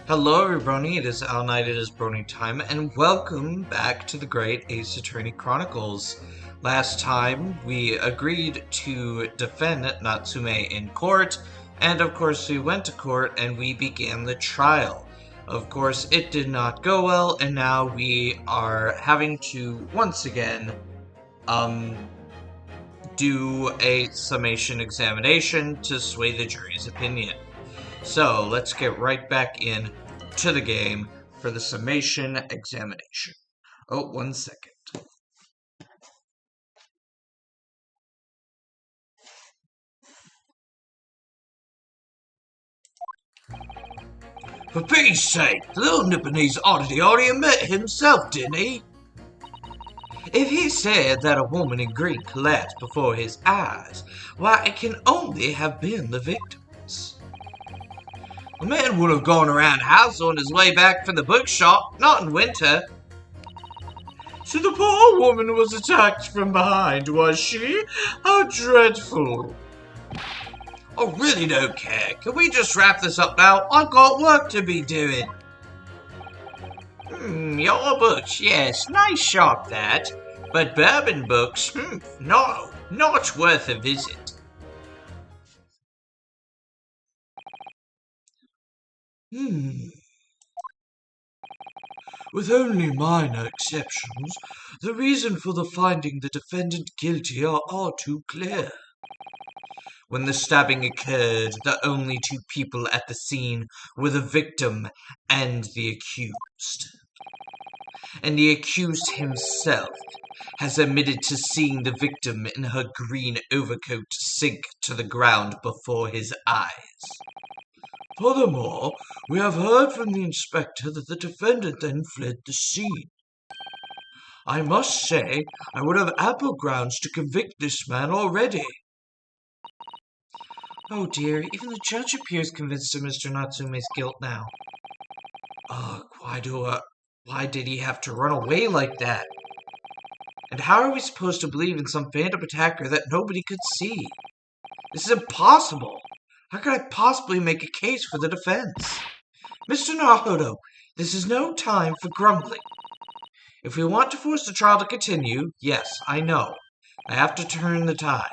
Hello everybody, it is Al Knight, it is Brony time, and welcome back to the Great Ace Attorney Chronicles. Last time, we agreed to defend Natsume in court, and of course we went to court and we began the trial. Of course, it did not go well, and now we are having to, once again, do a summation examination to sway the jury's opinion. So, let's get right back in to the game for the summation examination. Oh, 1 second. For pity's sake, the little Nipponese oddity already met himself, didn't he? If he said that a woman in green collapsed before his eyes, why, it can only have been the victims. The man would have gone around the house on his way back from the bookshop, not in winter. So the poor woman was attacked from behind, was she? How dreadful. I really don't care. Can we just wrap this up now? I've got work to be doing. Your books, yes, nice shop that. But bourbon books, no, not worth a visit. With only minor exceptions, the reason for the finding the defendant guilty are all too clear. When the stabbing occurred, the only two people at the scene were the victim and the accused. And the accused himself has admitted to seeing the victim in her green overcoat sink to the ground before his eyes. Furthermore, we have heard from the inspector that the defendant then fled the scene. I must say, I would have ample grounds to convict this man already. Oh dear, even the judge appears convinced of Mr. Natsume's guilt now. Why did he have to run away like that? And how are we supposed to believe in some phantom attacker that nobody could see? This is impossible. How could I possibly make a case for the defense? Mr. Naruto, this is no time for grumbling. If we want to force the trial to continue, yes, I know. I have to turn the tide.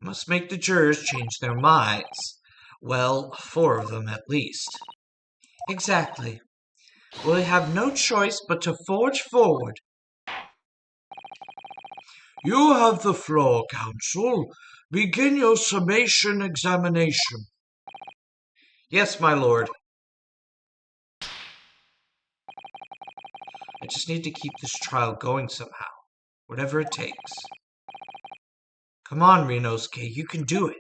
I must make the jurors change their minds. Well, 4 of them at least. Exactly. We'll have no choice but to forge forward. You have the floor, counsel. Begin your summation examination. Yes, my lord. I just need to keep this trial going somehow, whatever it takes. Come on, Rinosuke, you can do it.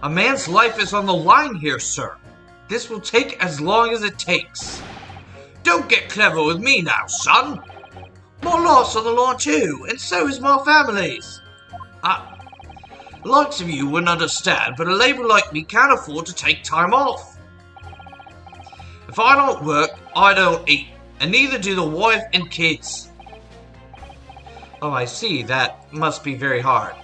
A man's life is on the line here, sir. This will take as long as it takes. Don't get clever with me now, son. More loss on the law too, and so is more families. Lots of you wouldn't understand, but a labor like me can't afford to take time off. If I don't work, I don't eat, and neither do the wife and kids. Oh, I see. That must be very hard.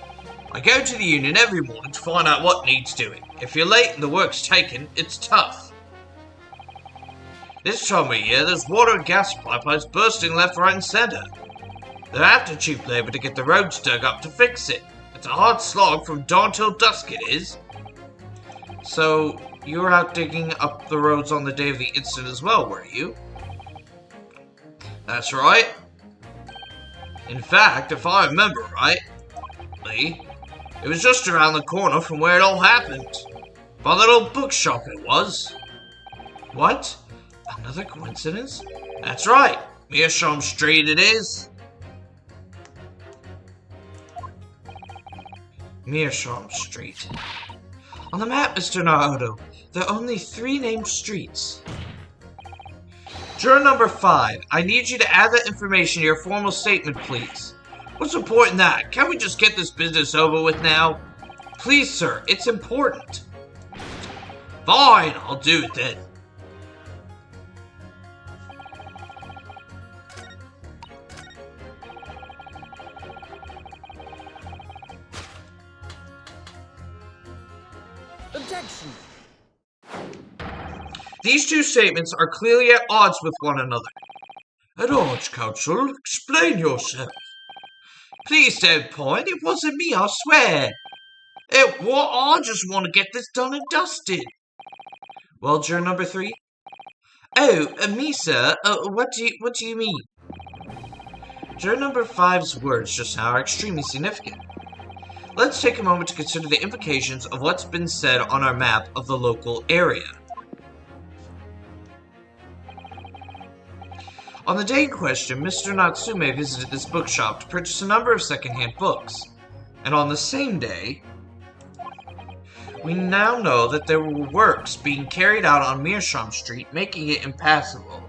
I go to the union every morning to find out what needs doing. If you're late and the work's taken, it's tough. This time of year, there's water and gas pipelines bursting left, right, and center. They're after cheap labor to get the roads dug up to fix it. It's a hard slog from dawn till dusk, it is. So, you were out digging up the roads on the day of the incident as well, were you? That's right. In fact, if I remember rightly, it was just around the corner from where it all happened. By the little bookshop it was. What? Another coincidence? That's right. Meerschaum Street it is. Meerschaum Street. On the map, Mr. Naruto, there are only 3 named streets. Juror number 5, I need you to add that information to your formal statement, please. What's important in that? Can't we just get this business over with now? Please, sir, it's important. Fine, I'll do it then. Objection! These 2 statements are clearly at odds with one another. At odds, Counsel? Explain yourself. Please don't point. It wasn't me, I swear. What? I just want to get this done and dusted. Well, juror number 3? Oh, me, sir? What do you mean? Juror number 5's words just now are extremely significant. Let's take a moment to consider the implications of what's been said on our map of the local area. On the day in question, Mr. Natsume visited this bookshop to purchase a number of secondhand books. And on the same day, we now know that there were works being carried out on Meerschaum Street, making it impassable.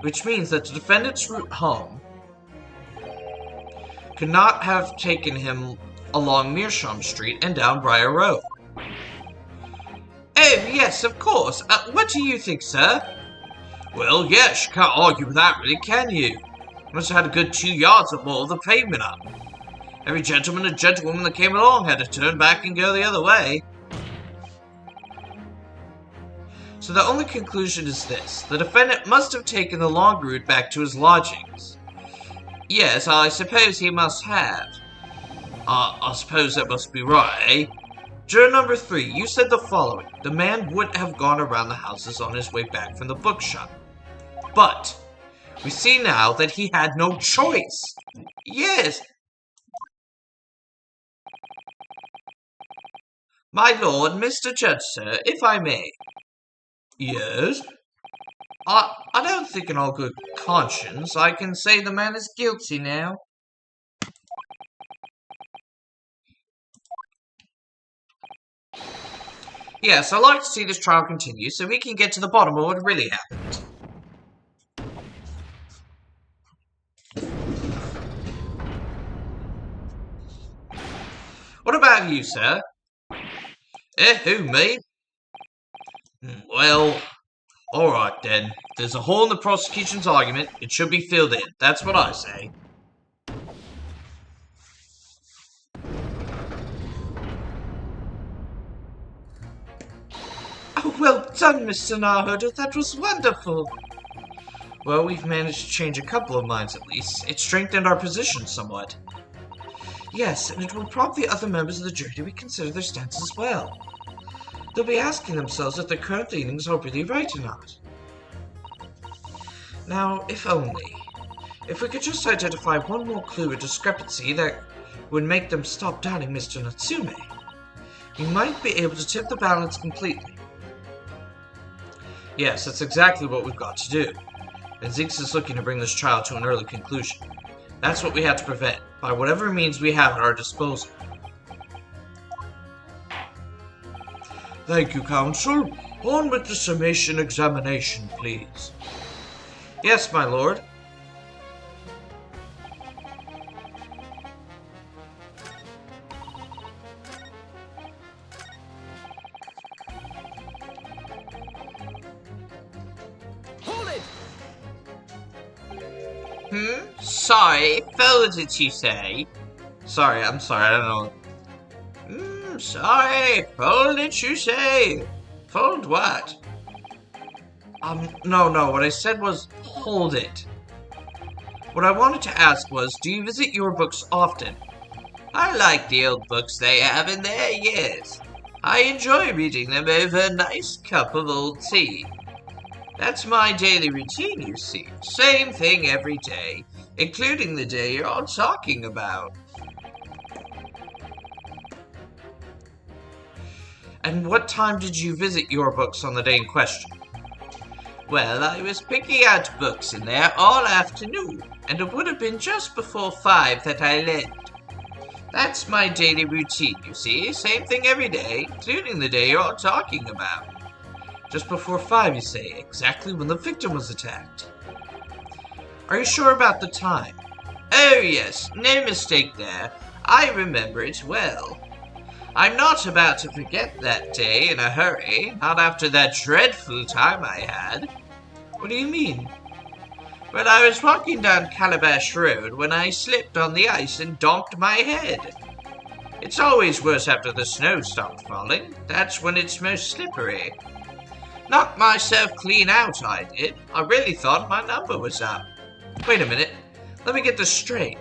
Which means that the defendant's route home could not have taken him along Meerschaum Street and down Briar Road. Oh, yes, of course. What do you think, sir? Well, yes, you can't argue with that, really, can you? You must have had a good 2 yards or more of the pavement up. Every gentleman and gentlewoman that came along had to turn back and go the other way. So the only conclusion is this. The defendant must have taken the long route back to his lodgings. Yes, I suppose he must have. I suppose that must be right, eh? Juror number 3, you said the following. The man would have gone around the houses on his way back from the bookshop. But we see now that he had no choice. Yes. My lord, Mr. Judge, sir, if I may. Yes? I don't think in all good conscience I can say the man is guilty now. Yes, I'd like to see this trial continue so we can get to the bottom of what really happened. What about you, sir? Who, me? Well, alright then. If there's a hole in the prosecution's argument, it should be filled in. That's what I say. Oh, well done, Mr. Naruto. That was wonderful. Well, we've managed to change a couple of minds at least. It strengthened our position somewhat. Yes, and it will prompt the other members of the jury to reconsider their stance as well. They'll be asking themselves if their current leanings are really right or not. Now, if only. If we could just identify one more clue or discrepancy that would make them stop doubting Mr. Natsume, we might be able to tip the balance completely. Yes, that's exactly what we've got to do. And Zinx is looking to bring this trial to an early conclusion. That's what we have to prevent, by whatever means we have at our disposal. Thank you, Counsel. On with the summation examination, please. Yes, my lord. Hold it! Sorry, fold it, you say? Sorry, I'm sorry, I don't know. Sorry, fold it, you say? Fold what? No, what I said was, hold it. What I wanted to ask was, do you visit your books often? I like the old books they have in there, yes. I enjoy reading them over a nice cup of old tea. That's my daily routine, you see. Same thing every day, including the day you're all talking about. And what time did you visit your books on the day in question? Well, I was picking out books in there all afternoon, and it would have been just before 5 that I left. That's my daily routine, you see. Same thing every day, including the day you're talking about. Just before 5, you say, exactly when the victim was attacked. Are you sure about the time? Oh yes, no mistake there. I remember it well. I'm not about to forget that day in a hurry, not after that dreadful time I had. What do you mean? Well, I was walking down Calabash Road when I slipped on the ice and donked my head. It's always worse after the snow stopped falling. That's when it's most slippery. Knocked myself clean out, I did. I really thought my number was up. Wait a minute. Let me get this straight.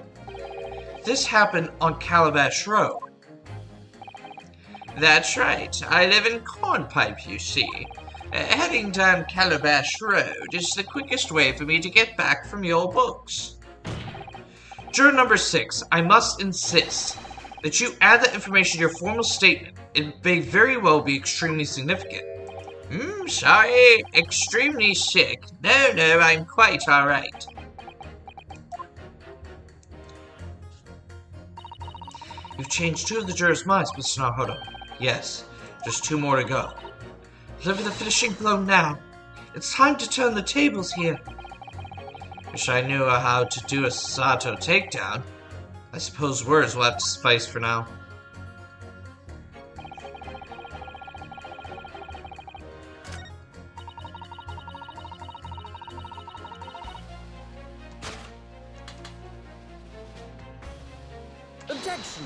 This happened on Calabash Road. That's right. I live in Cornpipe, you see. Heading down Calabash Road is the quickest way for me to get back from your books. Juror number 6, I must insist that you add that information to your formal statement. It may very well be extremely significant. Sorry, extremely sick. No, I'm quite alright. You've changed 2 of the jurors' minds, Mr. Naruto. Yes, just 2 more to go. Deliver the finishing blow now. It's time to turn the tables here. Wish I knew how to do a Sato takedown. I suppose words will have to suffice for now. Objection!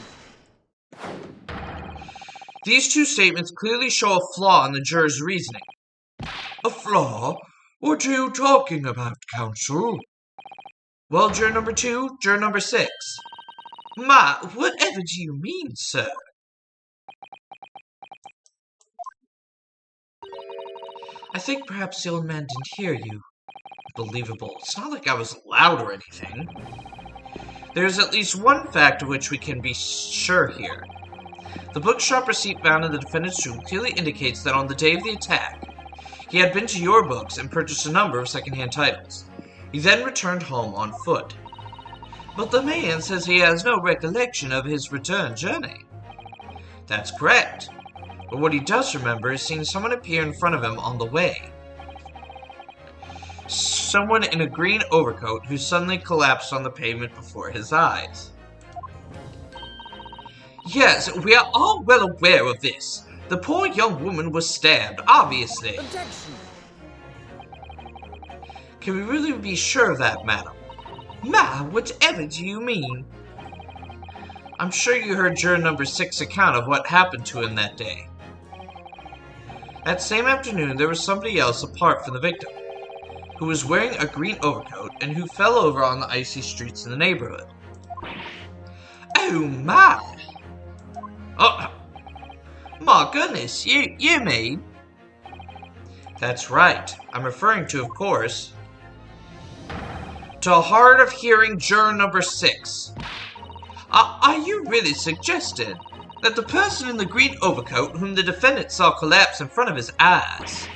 These 2 statements clearly show a flaw in the juror's reasoning. A flaw? What are you talking about, counsel? Well, juror number 2, juror number 6. Whatever do you mean, sir? I think perhaps the old man didn't hear you. Unbelievable. It's not like I was loud or anything. There's at least one fact of which we can be sure here. The bookshop receipt found in the defendant's room clearly indicates that on the day of the attack, he had been to your books and purchased a number of second-hand titles. He then returned home on foot. But the man says he has no recollection of his return journey. That's correct. But what he does remember is seeing someone appear in front of him on the way. Someone in a green overcoat who suddenly collapsed on the pavement before his eyes. Yes, we are all well aware of this. The poor young woman was stabbed, obviously. Objection! Can we really be sure of that, madam? Whatever do you mean? I'm sure you heard juror number 6's account of what happened to him that day. That same afternoon, there was somebody else apart from the victim, who was wearing a green overcoat and who fell over on the icy streets in the neighborhood. Oh my! Oh, my goodness, you mean? That's right. I'm referring to, of course, to hard of hearing juror number 6. Are you really suggesting that the person in the green overcoat whom the defendant saw collapse in front of his eyes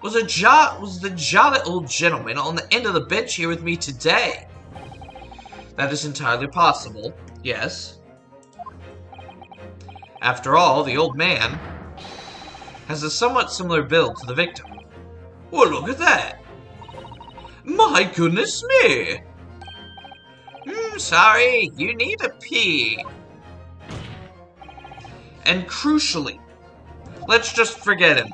was the jolly old gentleman on the end of the bench here with me today? That is entirely possible, yes. After all, the old man has a somewhat similar build to the victim. Well, look at that! My goodness me! Sorry, you need a pee. And crucially, let's just forget him.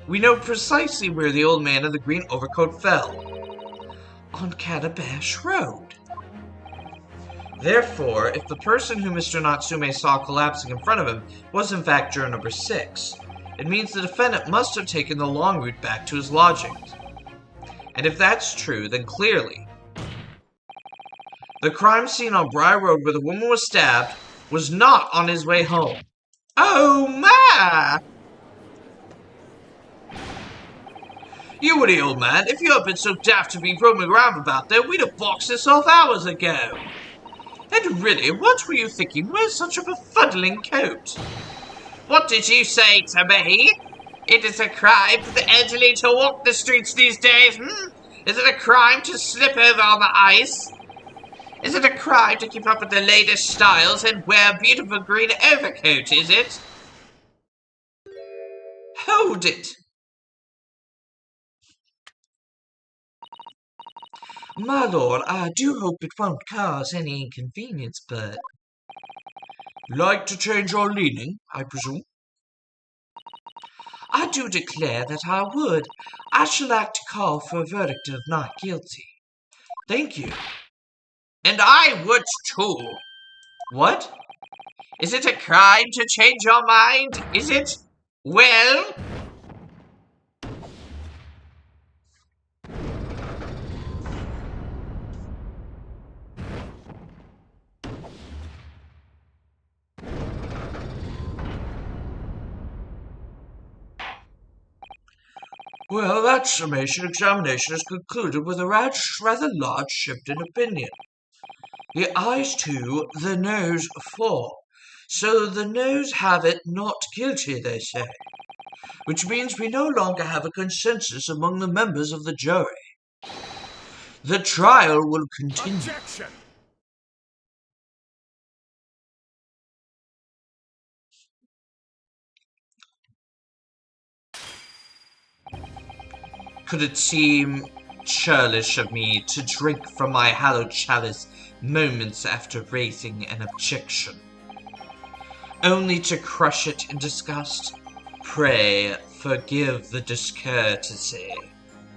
We know precisely where the old man in the green overcoat fell. On Calabash Road. Therefore, if the person who Mr. Natsume saw collapsing in front of him was in fact juror number 6, it means the defendant must have taken the long route back to his lodgings. And if that's true, then clearly, the crime scene on Briar Road where the woman was stabbed was not on his way home. Oh my! You were the old man. If you had been so daft to be roaming around about there, we'd have boxed this off hours ago. And really, what were you thinking? Where's such a befuddling coat? What did you say to me? It is a crime for the elderly to walk the streets these days, Is it a crime to slip over on the ice? Is it a crime to keep up with the latest styles and wear a beautiful green overcoat, is it? Hold it! My lord, I do hope it won't cause any inconvenience, but... Like to change your leaning, I presume? I do declare that I would. I shall like to call for a verdict of not guilty. Thank you. And I would too. What? Is it a crime to change your mind? Is it? Well... Well, that examination is concluded with a rather large shift in opinion. The ayes 2, the noes 4. So the noes have it not guilty, they say. Which means we no longer have a consensus among the members of the jury. The trial will continue. Objection! Could it seem churlish of me to drink from my hallowed chalice moments after raising an objection, only to crush it in disgust? Pray forgive the discourtesy.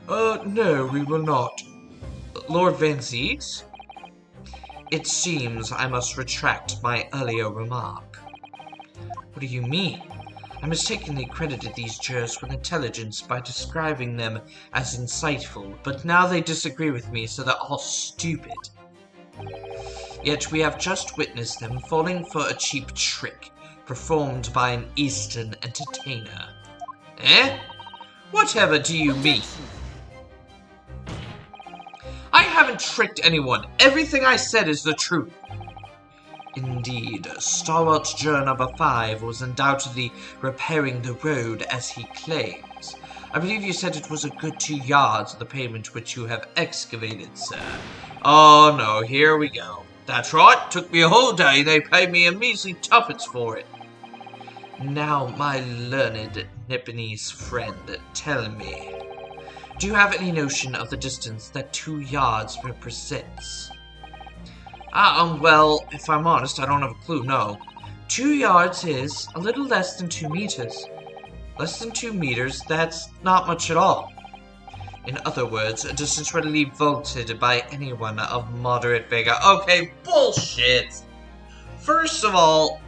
No, we will not. Lord Van Zeet? It seems I must retract my earlier remark. What do you mean? I mistakenly credited these jurors with intelligence by describing them as insightful, but now they disagree with me, so they're all stupid. Yet we have just witnessed them falling for a cheap trick performed by an Eastern entertainer. Eh? Whatever do you mean? I haven't tricked anyone. Everything I said is the truth. Indeed, stalwart juror number 5 was undoubtedly repairing the road as he claims. I believe you said it was a good 2 yards of the pavement which you have excavated, sir. Oh no, here we go. That's right, took me a whole day, they paid me a measly tuppence for it. Now, my learned Nipponese friend, tell me, do you have any notion of the distance that 2 yards represents? Well, if I'm honest, I don't have a clue, no. 2 yards is a little less than 2 meters. Less than 2 meters, that's not much at all. In other words, a distance readily vaulted by anyone of moderate vigor. Okay, bullshit! First of all,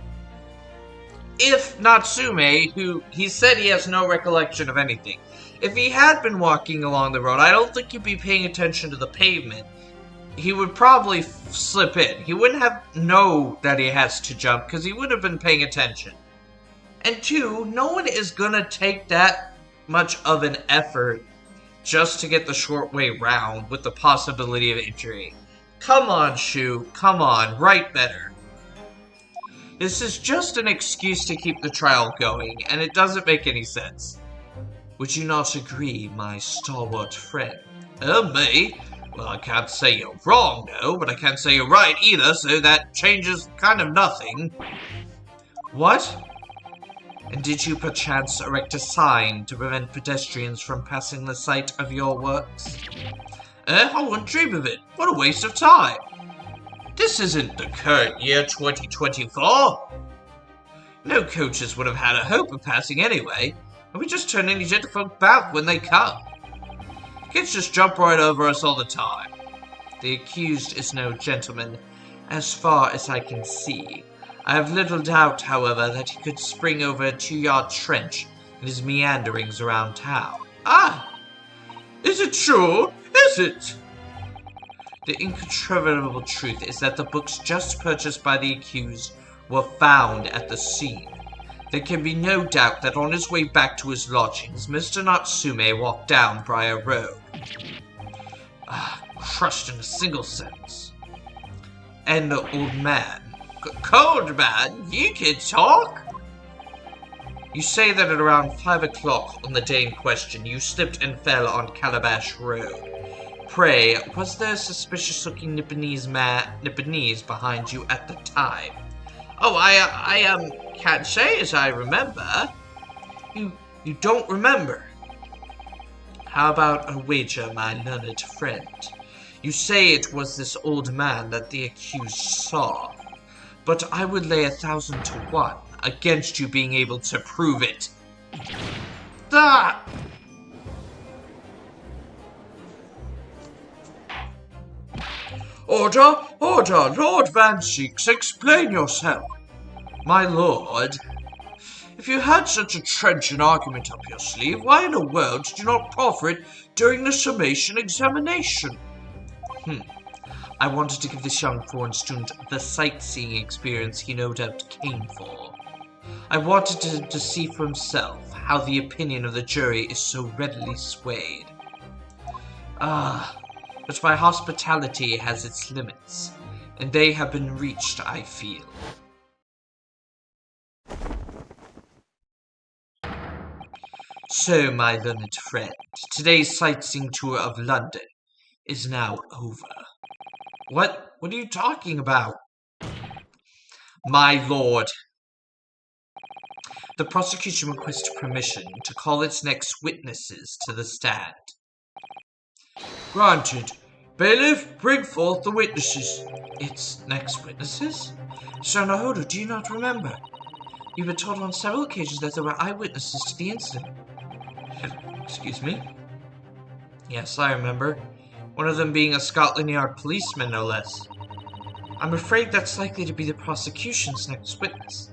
if Natsume, who he said he has no recollection of anything, if he had been walking along the road, I don't think he'd be paying attention to the pavement. He would probably slip in. He wouldn't have know that he has to jump because he would have been paying attention. And 2, no one is gonna take that much of an effort just to get the short way round with the possibility of injury. Come on, Shu. Come on. Write better. This is just an excuse to keep the trial going, and it doesn't make any sense. Would you not agree, my stalwart friend? Me? Well, I can't say you're wrong, no, but I can't say you're right either, so that changes kind of nothing. What? And did you perchance erect a sign to prevent pedestrians from passing the site of your works? I wouldn't dream of it. What a waste of time. This isn't the current year 2024. No coaches would have had a hope of passing anyway, and we just turn any gentlefolk back when they come. Kids just jump right over us all the time. The accused is no gentleman, as far as I can see. I have little doubt, however, that he could spring over a 2-yard trench in his meanderings around town. Ah! Is it true? Is it? The incontrovertible truth is that the books just purchased by the accused were found at the scene. There can be no doubt that on his way back to his lodgings, Mr. Natsume walked down Briar Road. Crushed in a single sentence. And the old man. Cold man, you can talk? You say that at around 5 o'clock on the day in question, you slipped and fell on Calabash Road. Pray, was there a suspicious-looking Nipponese behind you at the time? Oh, I can't say as I remember. You don't remember? How about a wager, my learned friend? You say it was this old man that the accused saw, but I would lay 1,000 to 1 against you being able to prove it. Ah! Order! Order! Lord Van Seeks, explain yourself. My lord, if you had such a trenchant argument up your sleeve, why in the world did you not proffer it during the summation examination? I wanted to give this young foreign student the sightseeing experience he no doubt came for. I wanted him to see for himself how the opinion of the jury is so readily swayed. But my hospitality has its limits, and they have been reached, I feel. So, my learned friend, today's sightseeing tour of London is now over. What are you talking about? My lord, the prosecution requests permission to call its next witnesses to the stand. Granted. Bailiff, bring forth the witnesses. Its next witnesses? Sir Nahodo, do you not remember? You've been told on several occasions that there were eyewitnesses to the incident. Excuse me? Yes, I remember. One of them being a Scotland Yard policeman, no less. I'm afraid that's likely to be the prosecution's next witness.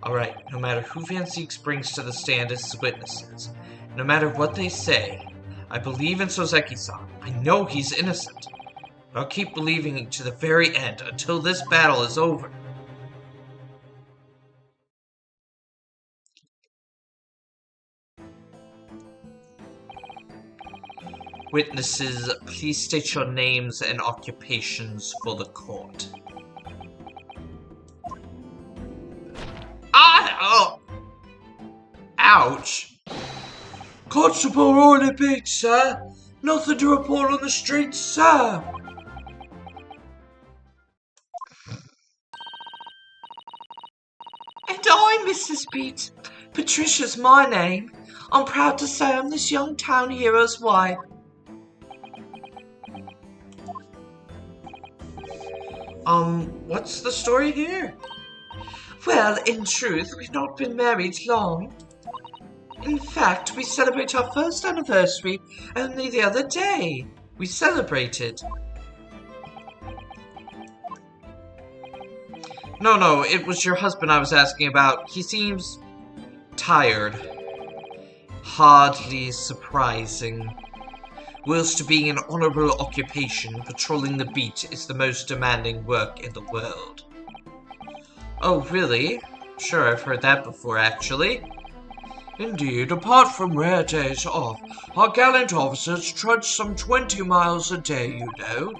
Alright, no matter who Van Seeks brings to the stand as witnesses, no matter what they say, I believe in Sozeki-san. I know he's innocent. But I'll keep believing to the very end until this battle is over. Witnesses, please state your names and occupations for the court. Oh! Ouch! Constable Roy Beach, sir. Nothing to report on the streets, sir. And I'm Mrs. Beat. Patricia's my name. I'm proud to say I'm this young town hero's wife. What's the story here? Well, in truth, we've not been married long. In fact, we celebrate our first anniversary only the other day. We celebrated. No, it was your husband I was asking about. He seems tired. Hardly surprising. Whilst being an honorable occupation, patrolling the beat is the most demanding work in the world. Oh, really? Sure, I've heard that before, actually. Indeed, apart from rare days off, our gallant officers trudge some 20 miles a day, you know.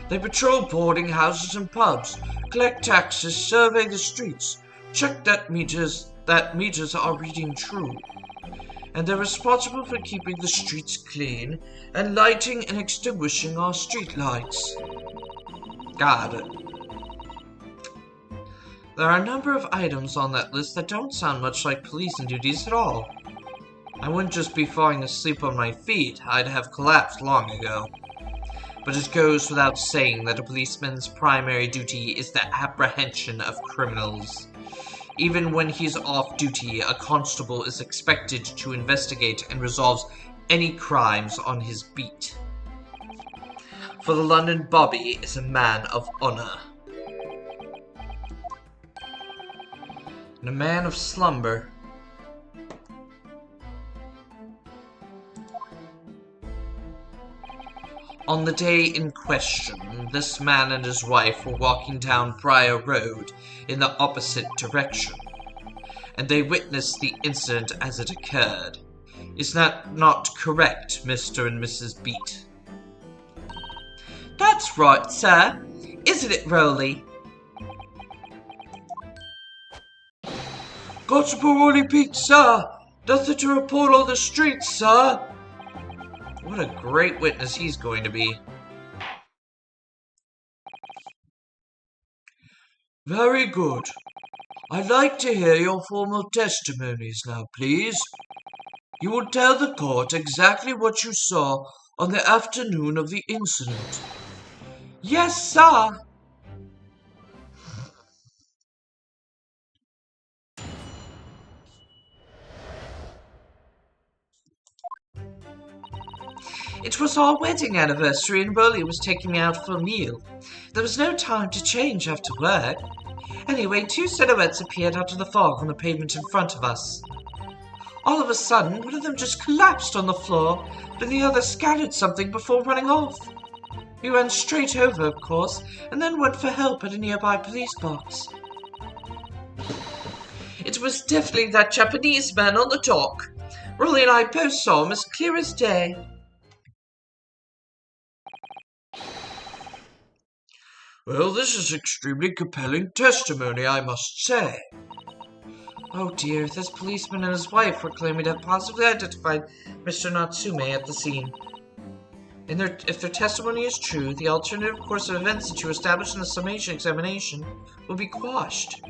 They patrol boarding houses and pubs, collect taxes, survey the streets, check that meters are reading true. And they're responsible for keeping the streets clean and lighting and extinguishing our street lights. Got it. There are a number of items on that list that don't sound much like policing duties at all. I wouldn't just be falling asleep on my feet, I'd have collapsed long ago. But it goes without saying that a policeman's primary duty is the apprehension of criminals. Even when he's off duty, a constable is expected to investigate and resolve any crimes on his beat. For the London Bobby is a man of honor. And a man of slumber. On the day in question, this man and his wife were walking down Briar Road in the opposite direction, and they witnessed the incident as it occurred. Is that not correct, Mr. and Mrs. Beat? That's right, sir. Isn't it, Rowley? Constable Rolly Pete, sir. Nothing to report on the streets, sir. What a great witness he's going to be. Very good. I'd like to hear your formal testimonies now, please. You will tell the court exactly what you saw on the afternoon of the incident. Yes, sir. It was our wedding anniversary and Rolly was taking me out for a meal. There was no time to change after work. Anyway, two silhouettes appeared out of the fog on the pavement in front of us. All of a sudden, one of them just collapsed on the floor, and the other scattered something before running off. We ran straight over, of course, and then went for help at a nearby police box. It was definitely that Japanese man on the dock. Rolly and I both saw him as clear as day. Well, this is extremely compelling testimony, I must say. Oh dear, this policeman and his wife were claiming to have possibly identified Mr. Natsume at the scene. If their testimony is true, the alternative course of events that you established in the summation examination will be quashed.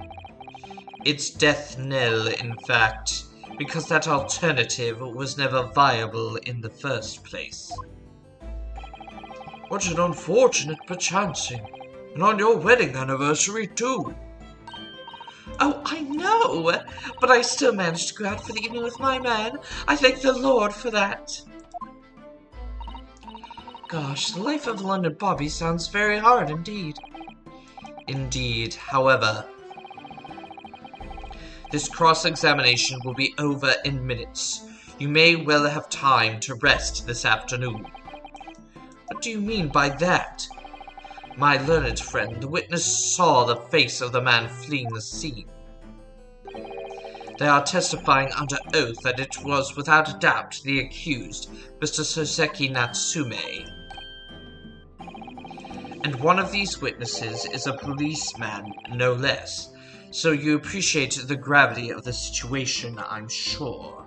It's death knell, in fact, because that alternative was never viable in the first place. What an unfortunate perchancing. And on your wedding anniversary, too. Oh, I know, but I still managed to go out for the evening with my man. I thank the Lord for that. Gosh, the life of a London Bobby sounds very hard indeed. Indeed, however, this cross-examination will be over in minutes. You may well have time to rest this afternoon. What do you mean by that? My learned friend, the witness saw the face of the man fleeing the scene. They are testifying under oath that it was without a doubt the accused, Mr. Soseki Natsume. And one of these witnesses is a policeman, no less, so you appreciate the gravity of the situation, I'm sure.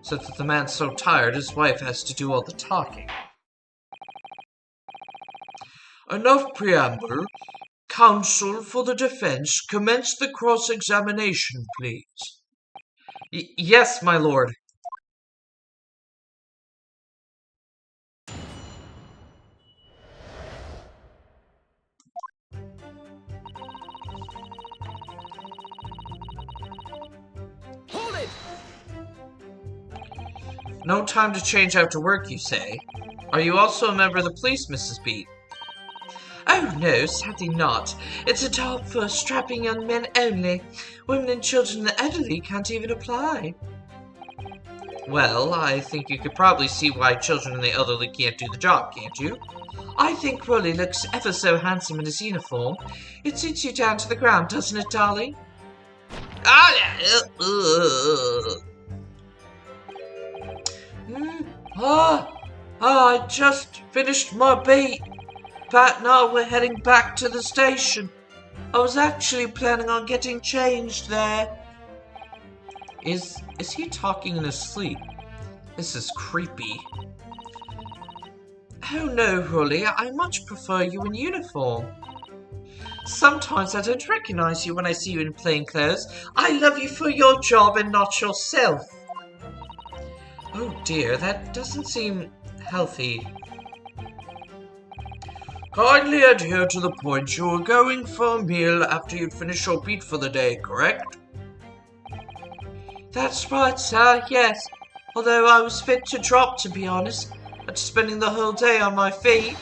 So that the man's so tired his wife has to do all the talking. Enough preamble. Counsel for the defense, commence the cross-examination, please. Yes, my lord. Hold it! No time to change after work, you say? Are you also a member of the police, Mrs. B? Oh, no, sadly not. It's a job for strapping young men only. Women and children and the elderly can't even apply. Well, I think you could probably see why children and the elderly can't do the job, can't you? I think Rolly looks ever so handsome in his uniform. It suits you down to the ground, doesn't it, darling? I just finished my beat. Pat and I were heading back to the station. I was actually planning on getting changed there. Is he talking in his sleep? This is creepy. Oh no, Rolly, I much prefer you in uniform. Sometimes I don't recognize you when I see you in plain clothes. I love you for your job and not yourself. Oh dear, that doesn't seem healthy. Kindly adhere to the point. You were going for a meal after you'd finished your beat for the day, correct? That's right, sir, yes. Although I was fit to drop, to be honest, after spending the whole day on my feet.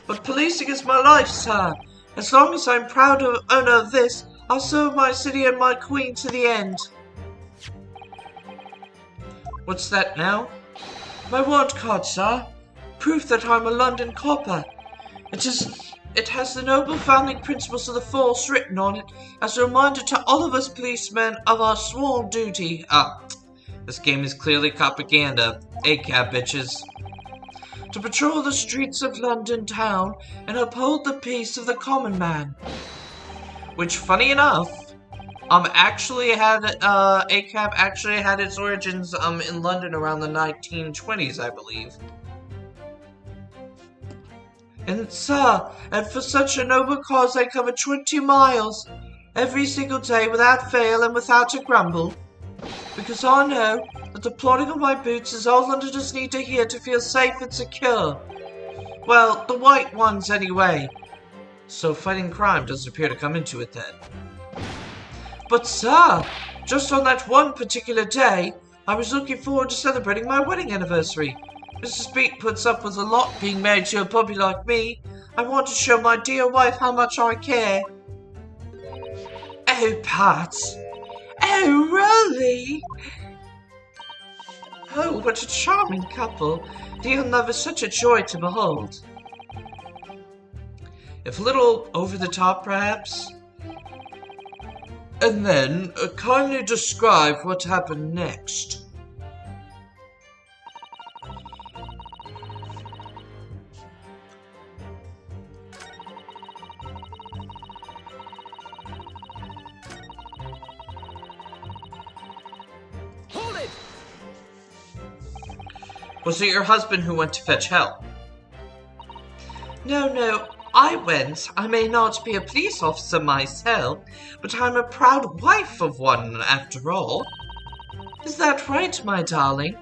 But policing is my life, sir. As long as I'm proud owner of this, I'll serve my city and my queen to the end. What's that now? My warrant card, sir. Proof that I'm a London copper. It has the noble founding principles of the force written on it as a reminder to all of us policemen of our sworn duty. This game is clearly propaganda. ACAB, bitches. to patrol the streets of London town and uphold the peace of the common man. Which, funny enough, ACAB actually had its origins in London around the 1920s, I believe. And sir, and for such a noble cause I cover 20 miles every single day without fail and without a grumble, because I know that the plodding of my boots is all Londoners need to hear to feel safe and secure. Well, the white ones anyway. So fighting crime doesn't appear to come into it then. But sir, just on that one particular day, I was looking forward to celebrating my wedding anniversary. Mrs. Beat puts up with a lot being married to a puppy like me. I want to show my dear wife how much I care. Oh, Pat. Oh, really? Oh, what a charming couple. Dear love is such a joy to behold. If a little over the top, perhaps? And then, kindly describe what happened next. Hold it! Was it your husband who went to fetch help? No, I went. I may not be a police officer myself, but I'm a proud wife of one, after all. Is that right, my darling?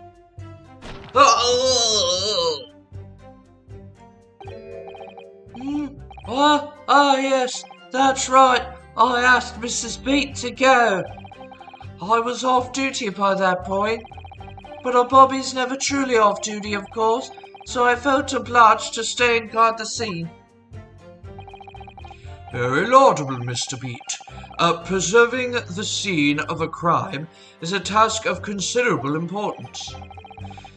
Yes, that's right. I asked Mrs. Beat to go. I was off duty by that point, but a Bobby's never truly off duty, of course, so I felt obliged to stay and guard the scene. Very laudable, Mr. Beat. Preserving the scene of a crime is a task of considerable importance.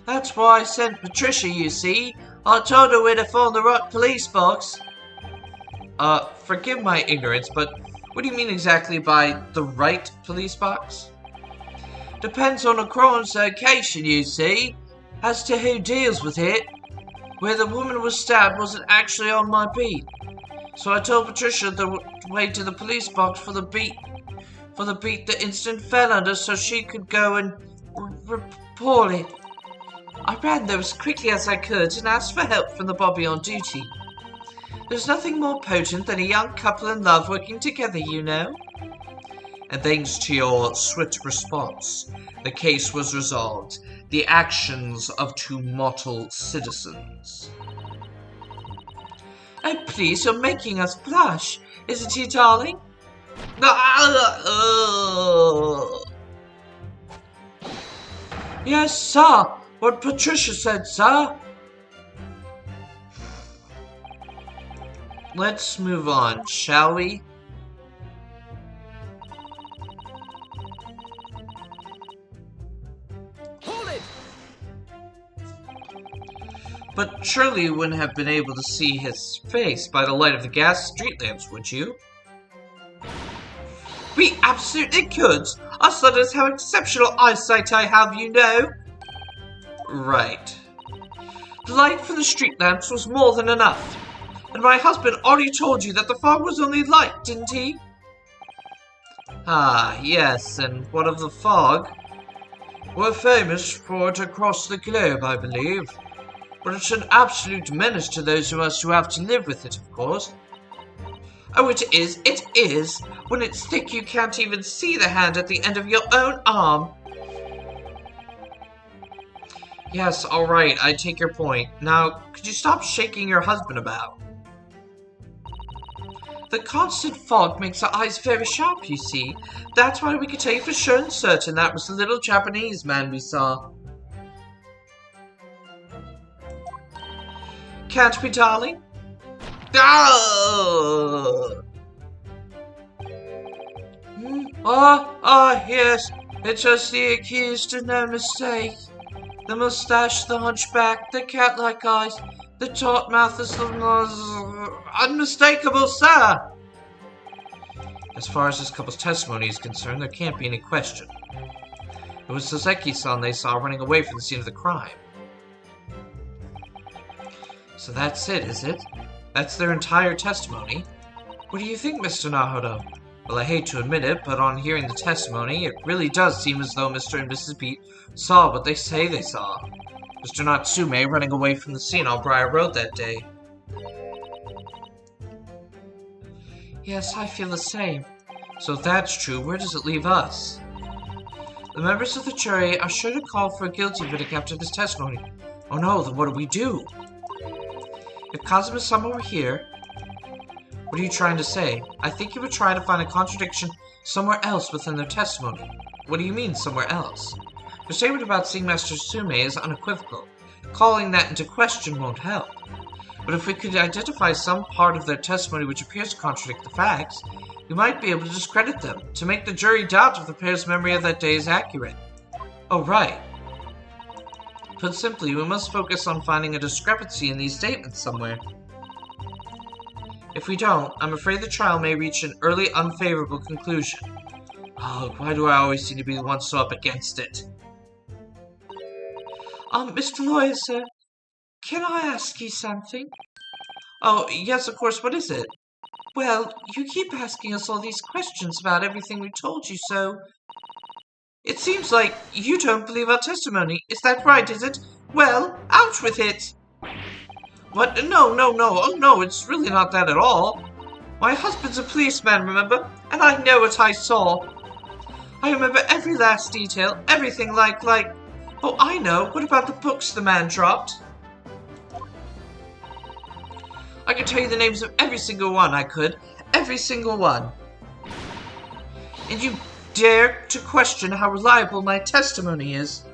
That's why I sent Patricia, you see. I told her where to find the right police box. Forgive my ignorance, but what do you mean exactly by the right police box? Depends on a crime's location, you see, as to who deals with it. Where the woman was stabbed wasn't actually on my beat. So I told Patricia the way to the police box for the beat the incident fell under so she could go and report it. I ran there as quickly as I could and asked for help from the Bobby on duty. There's nothing more potent than a young couple in love working together, you know. And thanks to your swift response, the case was resolved. The actions of two mortal citizens. Oh, please, you're making us blush, isn't he, darling? Yes, sir. What Patricia said, sir. Let's move on, shall we? Hold it! But surely you wouldn't have been able to see his face by the light of the gas street lamps, would you? We absolutely could! Us others have exceptional eyesight, I have, you know. Right. The light from the street lamps was more than enough. And my husband already told you that the fog was only light, didn't he? Ah, yes, and what of the fog? We're famous for it across the globe, I believe. But it's an absolute menace to those of us who have to live with it, of course. Oh, it is. When it's thick, you can't even see the hand at the end of your own arm. Yes, alright, I take your point. Now, could you stop shaking your husband about? The constant fog makes our eyes very sharp, you see. That's why we could tell you for sure and certain that was the little Japanese man we saw. Can't we, darling? Oh! Yes. It's just the accused and no mistake. The mustache, the hunchback, the cat-like eyes, the taut mouth is unmistakable, sir! As far as this couple's testimony is concerned, there can't be any question. It was Soseki-san they saw running away from the scene of the crime. So that's it, is it? That's their entire testimony? What do you think, Mr. Naruto? Well, I hate to admit it, but on hearing the testimony, it really does seem as though Mr. and Mrs. Beat saw what they say they saw. Mr. Natsume running away from the scene on Briar Road that day. Yes, I feel the same. So if that's true, where does it leave us? The members of the jury are sure to call for a guilty verdict after this testimony. Oh no, then what do we do? If Kazuma is somewhere here, what are you trying to say? I think you would try to find a contradiction somewhere else within their testimony. What do you mean, somewhere else? Their statement about seeing Master Sume is unequivocal. Calling that into question won't help. But if we could identify some part of their testimony which appears to contradict the facts, we might be able to discredit them, to make the jury doubt if the pair's memory of that day is accurate. Oh, right. Put simply, we must focus on finding a discrepancy in these statements somewhere. If we don't, I'm afraid the trial may reach an early unfavorable conclusion. Oh, why do I always seem to be the one so up against it? Mr. Lawyer, sir, can I ask you something? Oh, yes, of course, what is it? Well, you keep asking us all these questions about everything we told you, so... It seems like you don't believe our testimony. Is that right, is it? Well, out with it! What? No. Oh, no, it's really not that at all. My husband's a policeman, remember? And I know what I saw. I remember every last detail, everything like... Oh, I know. What about the books the man dropped? I could tell you the names of every single one, I could. Every single one. And you dare to question how reliable my testimony is?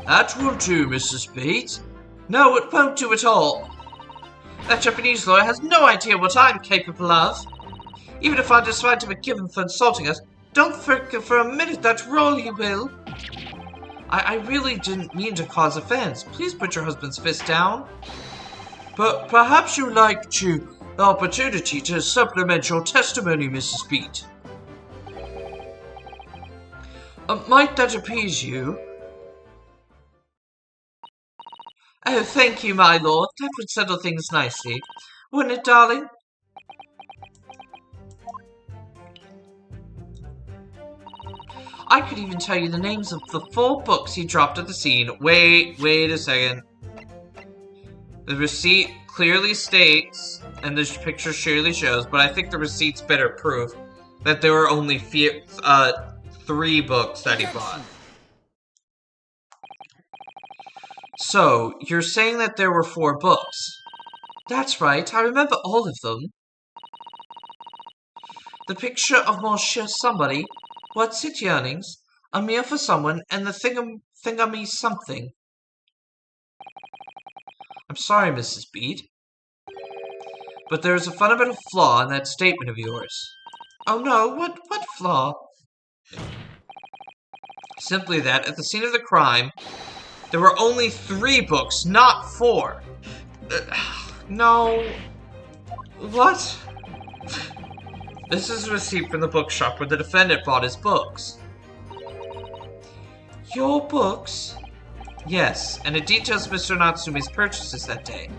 That won't do, Mrs. Bates. No, it won't do at all. That Japanese lawyer has no idea what I'm capable of. Even if I decide to forgive him for insulting us, don't think for a minute that role he will. I really didn't mean to cause offense. Please put your husband's fist down. But perhaps you'd like the opportunity to supplement your testimony, Mrs. Beat. Might that appease you? Oh, thank you, my lord. That would settle things nicely. Wouldn't it, darling? I could even tell you the names of the 4 books he dropped at the scene. Wait a second. The receipt clearly states, and this picture surely shows, but I think the receipt's better proof, that there were only 3 books that he bought. So, you're saying that there were 4 books? That's right, I remember all of them. The picture of Monsieur Somebody, What's It Yearnings, A Meal for Someone, and the Thingamy Something. I'm sorry, Mrs. Beat, but there is a fundamental flaw in that statement of yours. Oh no, what flaw? Simply that, at the scene of the crime, there were only 3 books, not 4. No. What? This is a receipt from the bookshop where the defendant bought his books. Your books? Yes, and it details Mr. Natsume's purchases that day.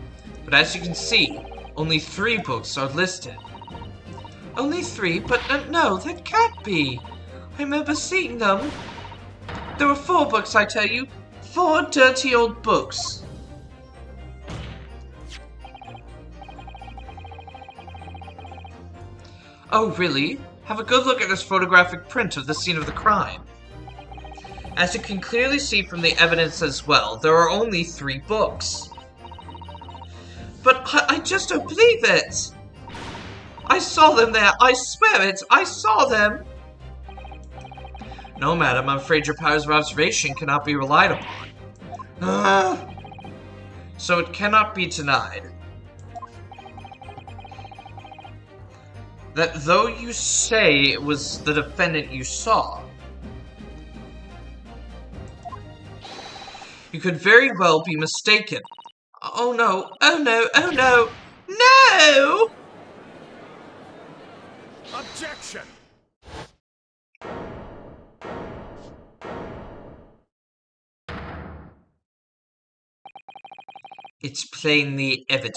But as you can see, only 3 books are listed. Only 3? But no, that can't be. I remember seeing them. There were 4 books, I tell you. 4 dirty old books. Oh, really? Have a good look at this photographic print of the scene of the crime. As you can clearly see from the evidence as well, there are only 3 books. But I just don't believe it! I saw them there, I swear it! I saw them! No, madam, I'm afraid your powers of observation cannot be relied upon. So it cannot be denied that though you say it was the defendant you saw, you could very well be mistaken. Oh no, oh no, oh no, no! Objection! It's plainly evident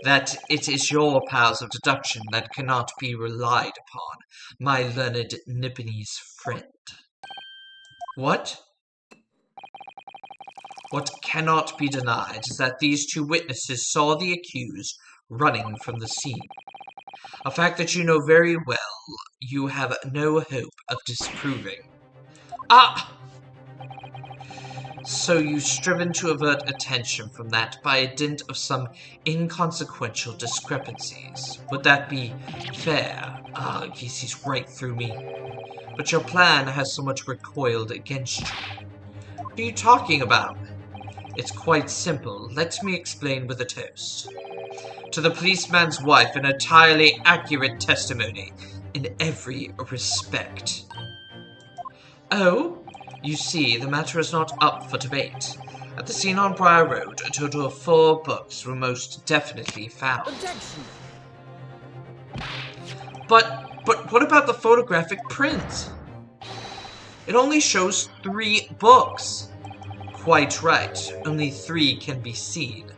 that it is your powers of deduction that cannot be relied upon, my learned Nipponese friend. What? What cannot be denied is that these two witnesses saw the accused running from the scene. A fact that you know very well you have no hope of disproving. Ah! So you've striven to avert attention from that by a dint of some inconsequential discrepancies. Would that be fair? Ah, he sees right through me. But your plan has somewhat recoiled against you. What are you talking about? It's quite simple. Let me explain with a toast. To the policeman's wife, an entirely accurate testimony in every respect. Oh? You see, the matter is not up for debate. At the scene on Briar Road, a total of 4 books were most definitely found. Objection! But what about the photographic print? It only shows 3 books. Quite right. Only 3 can be seen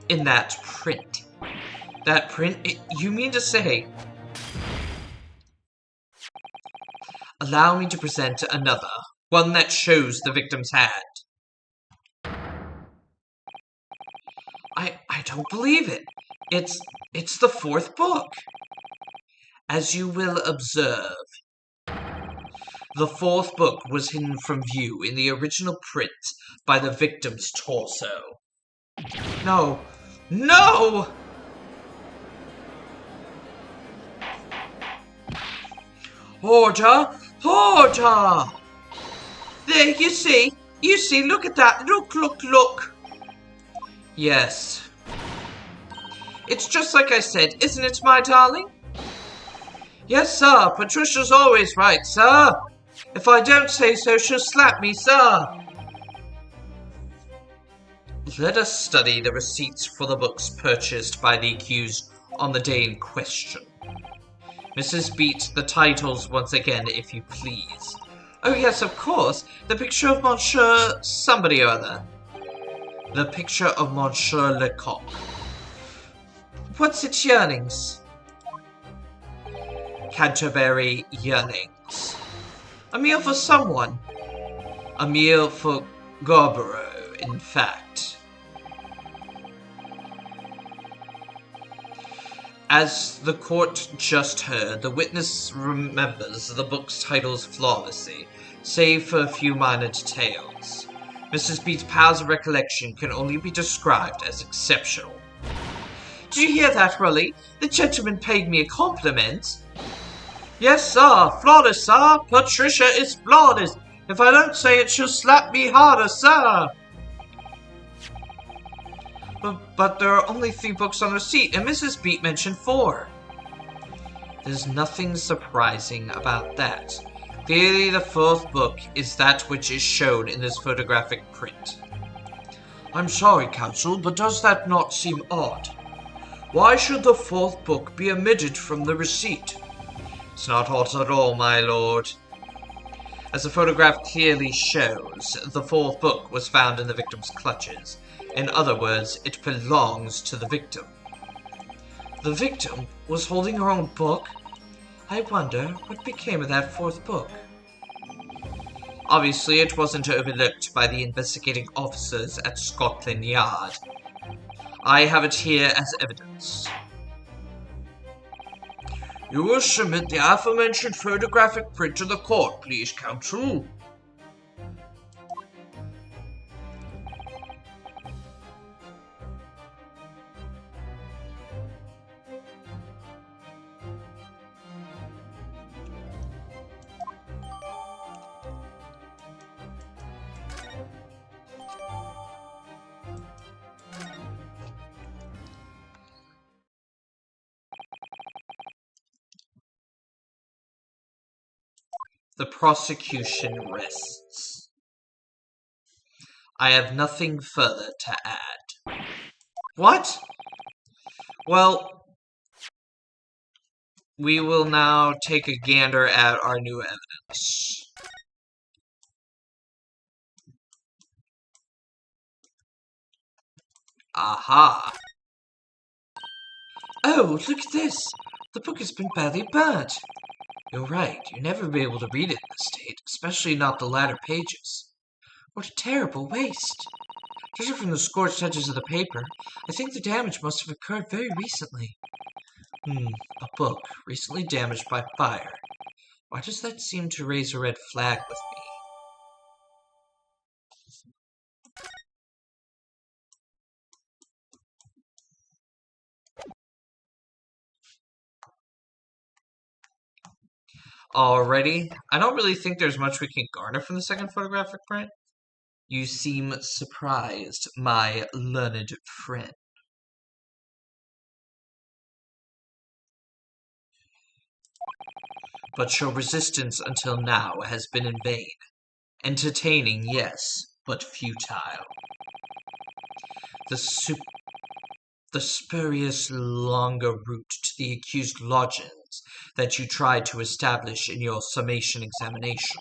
in that print. That print? You mean to say... Allow me to present another. One that shows the victim's hand. I don't believe it. It's the 4th book. As you will observe, the 4th book was hidden from view in the original print by the victim's torso. No! No! Order! Order! There, you see, look at that, look. Yes. It's just like I said, isn't it, my darling? Yes, sir, Patricia's always right, sir. If I don't say so, she'll slap me, sir. Let us study the receipts for the books purchased by the accused on the day in question. Mrs. Beat, the titles once again, if you please. Oh yes, of course, the picture of Monsieur somebody or other. The picture of Monsieur Lecoq. What's its yearnings? Canterbury yearnings. A meal for someone. A meal for Gorborough, in fact. As the court just heard, the witness remembers the book's titles flawlessly, save for a few minor details. Mrs. Beat's powers of recollection can only be described as exceptional. Did you hear that, Raleigh? The gentleman paid me a compliment. Yes, sir. Flawless, sir. Patricia is flawless. If I don't say it, she'll slap me harder, sir. But there are only 3 books on receipt, and Mrs. Beat mentioned 4. There's nothing surprising about that. Clearly, the 4th book is that which is shown in this photographic print. I'm sorry, counsel, but does that not seem odd? Why should the 4th book be omitted from the receipt? It's not odd at all, my lord. As the photograph clearly shows, the 4th book was found in the victim's clutches. In other words, it belongs to the victim. The victim was holding her own book? I wonder what became of that 4th book. Obviously, it wasn't overlooked by the investigating officers at Scotland Yard. I have it here as evidence. You will submit the aforementioned photographic print to the court, please, counsel. The prosecution rests. I have nothing further to add. What? Well, we will now take a gander at our new evidence. Aha! Oh, look at this! The book has been badly burnt. You're right, you'd never be able to read it in this state, especially not the latter pages. What a terrible waste! Judging from the scorched edges of the paper, I think the damage must have occurred very recently. A book recently damaged by fire. Why does that seem to raise a red flag with me? Alrighty, I don't really think there's much we can garner from the second photographic print. You seem surprised, my learned friend. But your resistance until now has been in vain. Entertaining, yes, but futile. The spurious longer route to the accused lodgings that you tried to establish in your summation examination,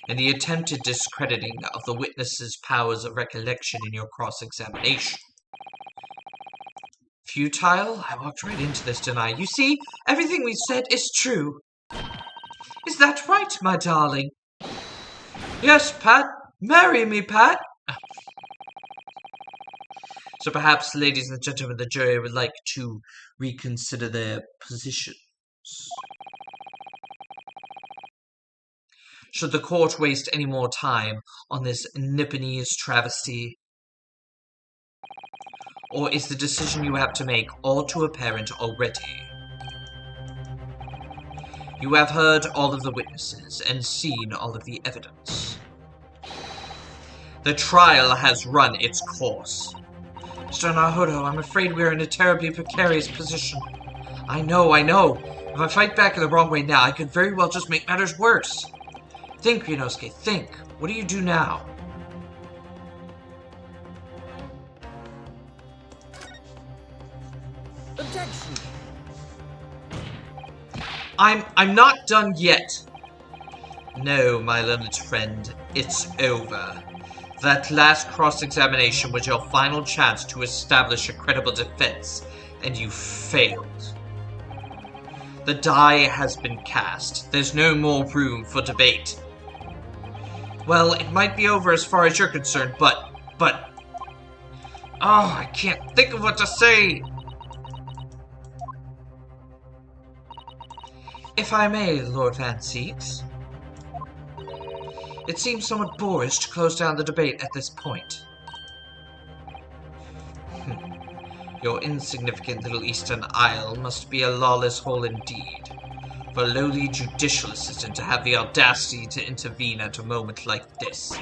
and the attempted discrediting of the witness's powers of recollection in your cross-examination. Futile? I walked right into this, didn't I? You see, everything we said is true. Is that right, my darling? Yes, Pat. Marry me, Pat. So perhaps, ladies and gentlemen, the jury would like to reconsider their positions. Should the court waste any more time on this Nipponese travesty? Or is the decision you have to make all too apparent already? You have heard all of the witnesses and seen all of the evidence. The trial has run its course. Mr. Naruto, I'm afraid we're in a terribly precarious position. I know. If I fight back in the wrong way now, I could very well just make matters worse. Think, Ryunosuke, think. What do you do now? Objection! I'm not done yet. No, my learned friend, it's over. That last cross-examination was your final chance to establish a credible defense, and you failed. The die has been cast. There's no more room for debate. Well, it might be over as far as you're concerned, but... Oh, I can't think of what to say! If I may, Lord Van Seeks. It seems somewhat boorish to close down the debate at this point. Your insignificant little Eastern Isle must be a lawless hole indeed, for a lowly judicial assistant to have the audacity to intervene at a moment like this.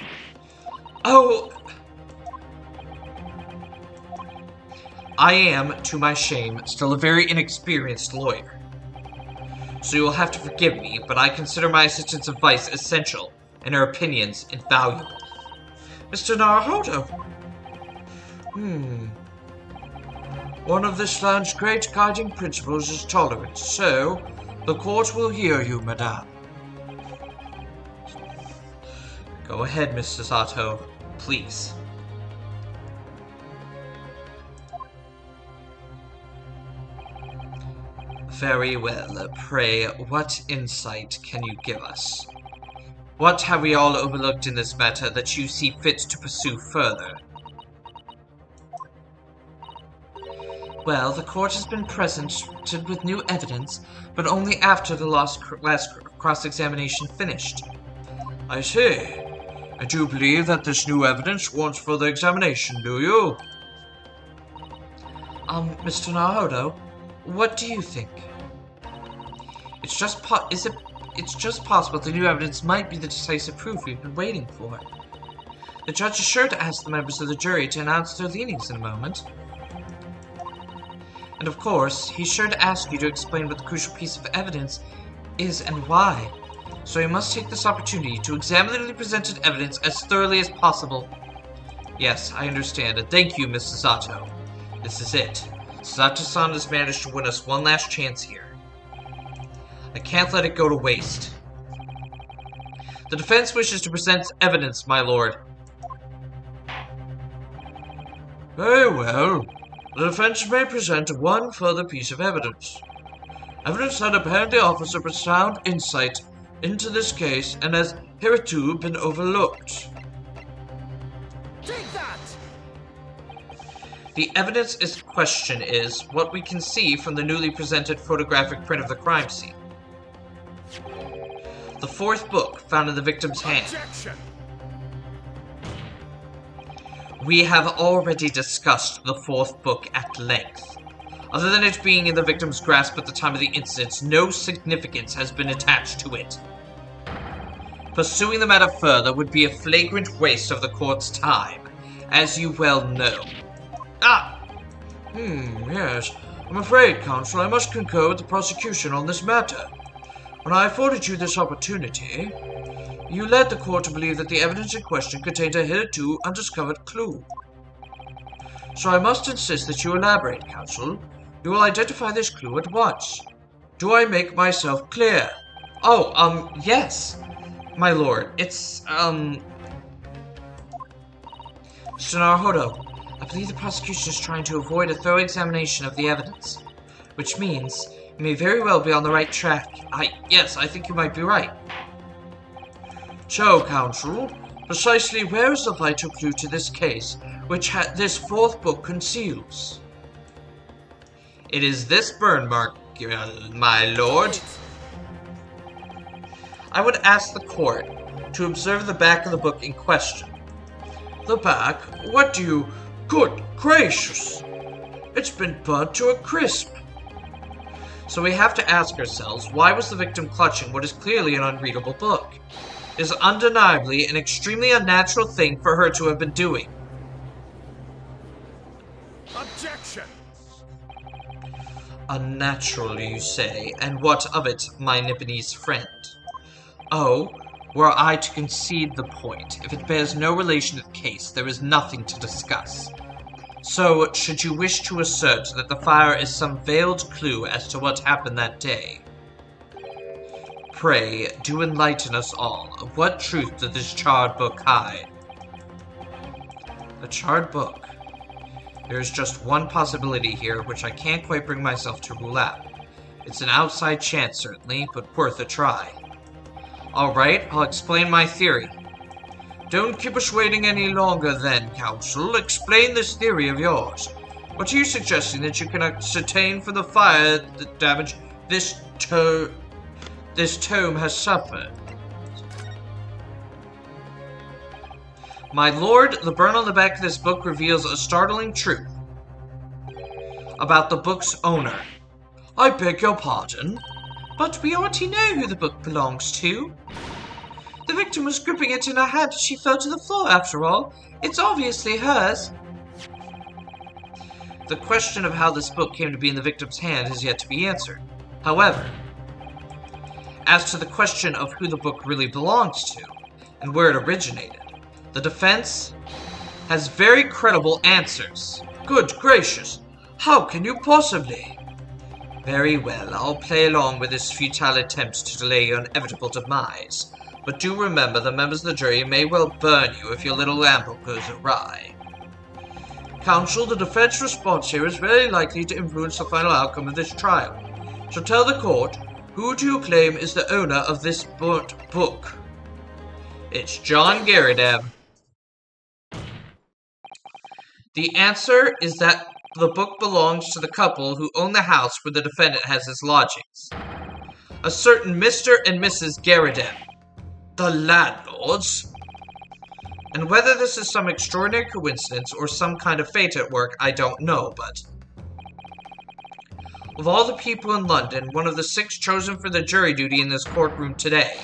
Oh! I am, to my shame, still a very inexperienced lawyer. So you will have to forgive me, but I consider my assistant's advice essential, and her opinions invaluable. Mr. Naruto! One of this land's great guiding principles is tolerance, so the court will hear you, madame. Go ahead, Mr. Sato, please. Very well. Pray, what insight can you give us? What have we all overlooked in this matter that you see fit to pursue further? Well, the court has been presented with new evidence, but only after the last cross-examination finished. I see. And you believe that this new evidence warrants further examination, do you? Mr. Naruto, what do you think? It's just possible the new evidence might be the decisive proof we've been waiting for. The judge is sure to ask the members of the jury to announce their leanings in a moment. And of course, he's sure to ask you to explain what the crucial piece of evidence is and why. So you must take this opportunity to examine the newly presented evidence as thoroughly as possible. Yes, I understand, and thank you, Mrs. Sato. This is it. Sato-san has managed to win us one last chance here. I can't let it go to waste. The defense wishes to present evidence, my lord. Very well. The defense may present one further piece of evidence. Evidence that apparently offers a profound insight into this case and has hitherto been overlooked. Take that! The evidence in question is what we can see from the newly presented photographic print of the crime scene. The fourth book found in the victim's hand. Objection! We have already discussed the fourth book at length. Other than it being in the victim's grasp at the time of the incident, no significance has been attached to it. Pursuing the matter further would be a flagrant waste of the court's time, as you well know. Yes. I'm afraid, counsel, I must concur with the prosecution on this matter. When I afforded you this opportunity, you led the court to believe that the evidence in question contained a hitherto undiscovered clue. So I must insist that you elaborate, counsel. You will identify this clue at once. Do I make myself clear? Yes, my lord. It's, Mr. Naruhodo, I believe the prosecution is trying to avoid a thorough examination of the evidence, which means you may very well be on the right track. Yes, I think you might be right. So, counsel, precisely where is the vital clue to this case, which this fourth book conceals? It is this burn mark, my lord. I would ask the court to observe the back of the book in question. The back? What do you... Good gracious! It's been burnt to a crisp. So we have to ask ourselves, why was the victim clutching what is clearly an unreadable book? It is undeniably an extremely unnatural thing for her to have been doing. Objection! Unnatural, you say, and what of it, my Nipponese friend? Oh, were I to concede the point, if it bears no relation to the case, there is nothing to discuss. So, should you wish to assert that the fire is some veiled clue as to what happened that day, pray, do enlighten us all. Of what truth does this charred book hide? A charred book? There is just one possibility here, which I can't quite bring myself to rule out. It's an outside chance, certainly, but worth a try. Alright, I'll explain my theory. Don't keep us waiting any longer then, counsel. Explain this theory of yours. What are you suggesting that you can ascertain from the fire the damage this tome has suffered? My lord, the burn on the back of this book reveals a startling truth about the book's owner. I beg your pardon, but we already know who the book belongs to. The victim was gripping it in her hand as she fell to the floor, after all. It's obviously hers. The question of how this book came to be in the victim's hand is yet to be answered. However, as to the question of who the book really belongs to, and where it originated, the defense has very credible answers. Good gracious, how can you possibly? Very well, I'll play along with this futile attempt to delay your inevitable demise. But do remember, the members of the jury may well burn you if your little amble goes awry. Counsel, the defense response here is very likely to influence the final outcome of this trial. So tell the court, who do you claim is the owner of this burnt book? It's John Garrideb. The answer is that the book belongs to the couple who own the house where the defendant has his lodgings. A certain Mr. and Mrs. Garrideb. The landlords? And whether this is some extraordinary coincidence or some kind of fate at work, I don't know, but... Of all the people in London, one of the 6 chosen for the jury duty in this courtroom today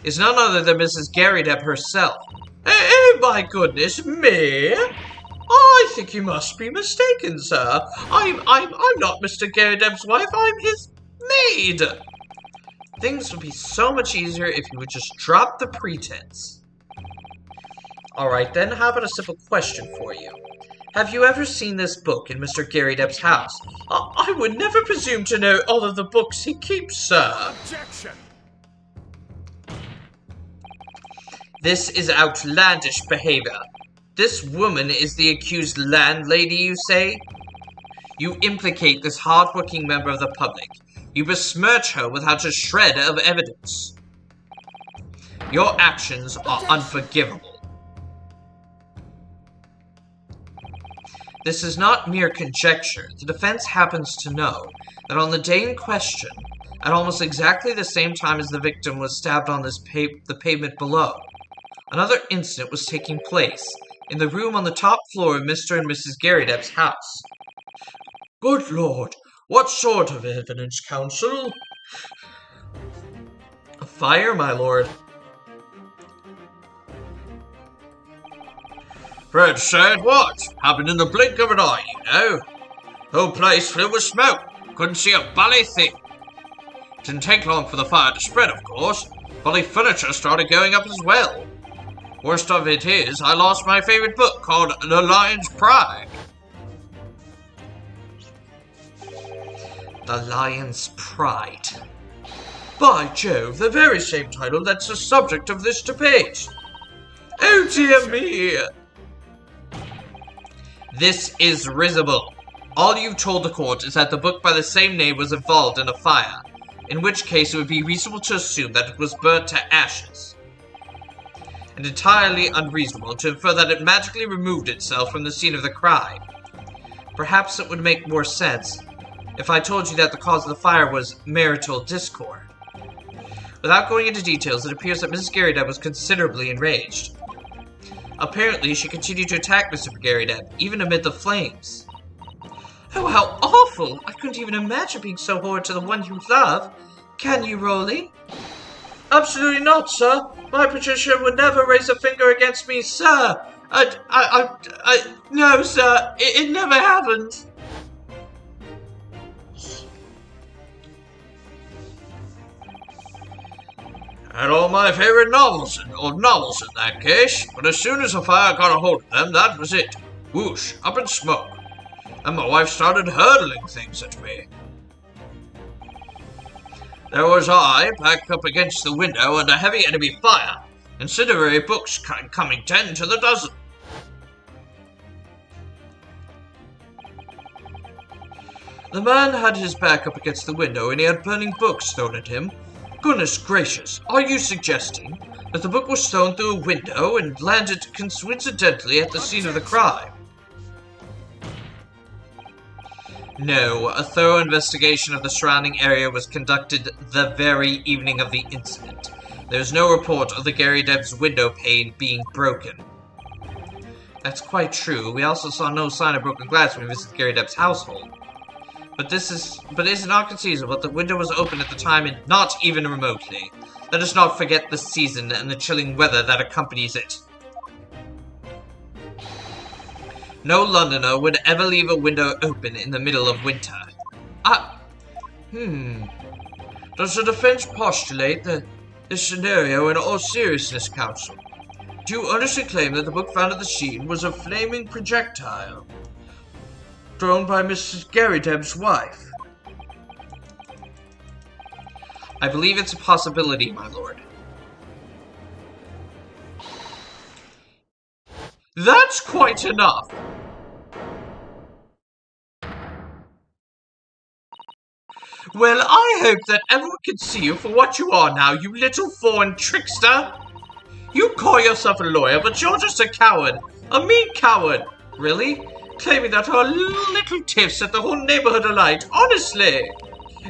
is none other than Mrs. Garrideb herself. Oh my goodness, me? I think you must be mistaken, sir. I'm not Mr. Garrideb's wife, I'm his maid. Things would be so much easier if you would just drop the pretense. Alright then, how about a simple question for you? Have you ever seen this book in Mr. Garrideb's house? I would never presume to know all of the books he keeps, sir. Objection! This is outlandish behavior. This woman is the accused landlady, you say? You implicate this hard-working member of the public. You besmirch her without a shred of evidence. Your actions are unforgivable. This is not mere conjecture. The defense happens to know that on the day in question, at almost exactly the same time as the victim was stabbed on the pavement below, another incident was taking place in the room on the top floor of Mr. and Mrs. Garrydepp's house. Good Lord, what sort of evidence, counsel? A fire, my lord. Fred said what? Happened in the blink of an eye, you know. The whole place filled with smoke. Couldn't see a bally thing. Didn't take long for the fire to spread, of course. Bally furniture started going up as well. Worst of it is, I lost my favorite book called The Lion's Pride. The Lion's Pride. By Jove, the very same title that's the subject of this debate. Oh dear me! This is risible. All you've told the court is that the book by the same name was involved in a fire, in which case it would be reasonable to assume that it was burnt to ashes, and entirely unreasonable to infer that it magically removed itself from the scene of the crime. Perhaps it would make more sense if I told you that the cause of the fire was marital discord. Without going into details, it appears that Mrs. Garrydepp was considerably enraged. Apparently, she continued to attack Mr. Garrydepp, even amid the flames. Oh, how awful! I couldn't even imagine being so horrid to the one you love. Can you, Rowley? Absolutely not, sir. My Patricia would never raise a finger against me, sir. No, sir. It never happened. Had all my favorite novels in that case, but as soon as the fire got a hold of them, that was it. Whoosh, up in smoke. And my wife started hurling things at me. There was I, back up against the window under heavy enemy fire, incendiary books coming 10 to the dozen. The man had his back up against the window and he had burning books thrown at him. Goodness gracious, are you suggesting that the book was thrown through a window and landed coincidentally at the scene of the crime? No, a thorough investigation of the surrounding area was conducted the very evening of the incident. There is no report of the Garrydepp's window pane being broken. That's quite true. We also saw no sign of broken glass when we visited Garrydepp's household. But is it not conceivable that the window was open at the time and not even remotely? Let us not forget the season and the chilling weather that accompanies it. No Londoner would ever leave a window open in the middle of winter. Does the defense postulate this scenario in all seriousness, counsel? Do you honestly claim that the book found at the scene was a flaming projectile thrown by Mrs. Garrydepp's wife? I believe it's a possibility, my lord. That's quite enough! Well, I hope that everyone can see you for what you are now, you little foreign trickster! You call yourself a lawyer, but you're just a coward. A mean coward! Really? Claiming that our little tiff set the whole neighborhood alight, honestly!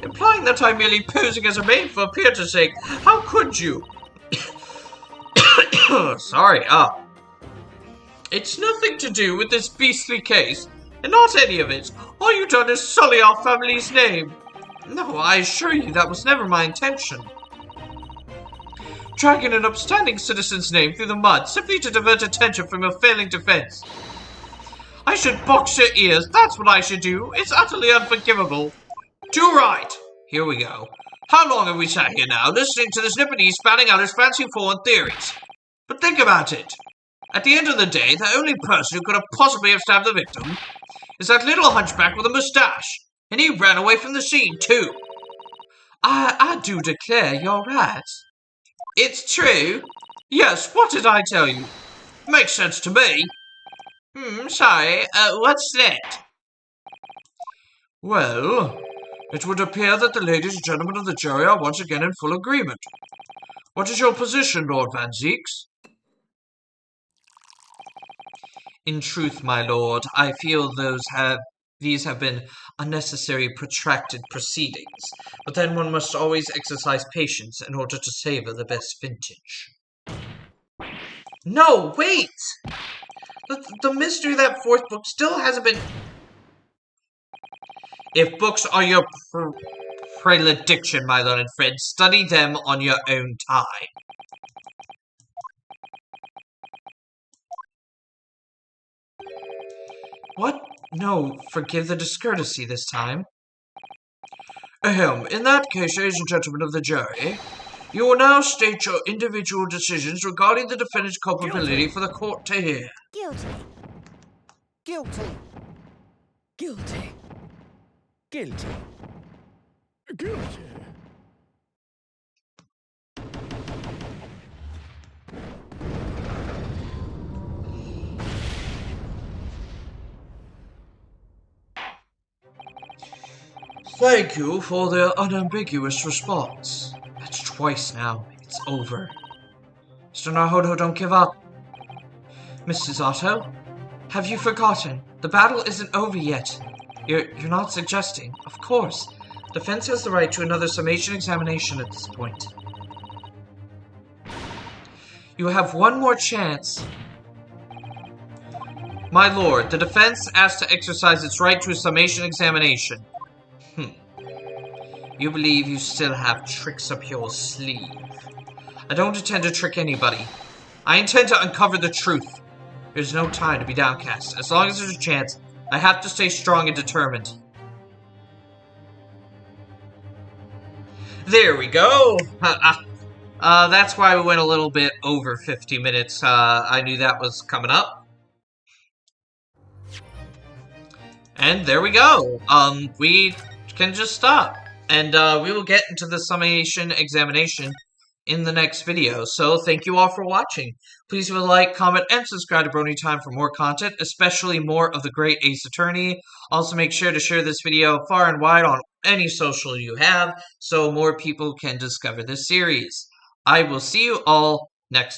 Implying that I'm merely posing as a maid for appearance's sake. How could you? Sorry, It's nothing to do with this beastly case, and not any of it. All you've done is sully our family's name. No, I assure you that was never my intention. Dragging an upstanding citizen's name through the mud simply to divert attention from your failing defense. I should box your ears, that's what I should do. It's utterly unforgivable. Too right. Here we go. How long have we sat here now, listening to this Nipponese spouting out his fancy foreign theories? But think about it. At the end of the day, the only person who could have possibly have stabbed the victim is that little hunchback with a moustache. And he ran away from the scene, too. I do declare you're right. It's true. Yes, what did I tell you? Makes sense to me. I'm sorry, what's that? Well, it would appear that the ladies and gentlemen of the jury are once again in full agreement. What is your position, Lord Van Zeeks? In truth, my lord, I feel these have been unnecessary protracted proceedings, but then one must always exercise patience in order to savor the best vintage. No, wait! The mystery of that fourth book still hasn't been... If books are your predilection, my learned friend, study them on your own time. What? No, forgive the discourtesy this time. Ahem, in that case, ladies and gentlemen of the jury, you will now state your individual decisions regarding the defendant's culpability for the court to hear. Guilty. Guilty. Guilty. Guilty. Guilty. Thank you for their unambiguous response. That's twice now. It's over. Mr. Naruto, don't give up. Mrs. Otto, have you forgotten? The battle isn't over yet. You're not suggesting. Of course. Defense has the right to another summation examination at this point. You have one more chance. My lord, the defense asks to exercise its right to a summation examination. You believe you still have tricks up your sleeve. I don't intend to trick anybody. I intend to uncover the truth. There's no time to be downcast. As long as there's a chance, I have to stay strong and determined. There we go. That's why we went a little bit over 50 minutes. I knew that was coming up. And there we go. We can just stop. And we will get into the summation examination in the next video. So thank you all for watching. Please leave a like, comment, and subscribe to Brony Time for more content, especially more of the great Ace Attorney. Also make sure to share this video far and wide on any social you have so more people can discover this series. I will see you all next time.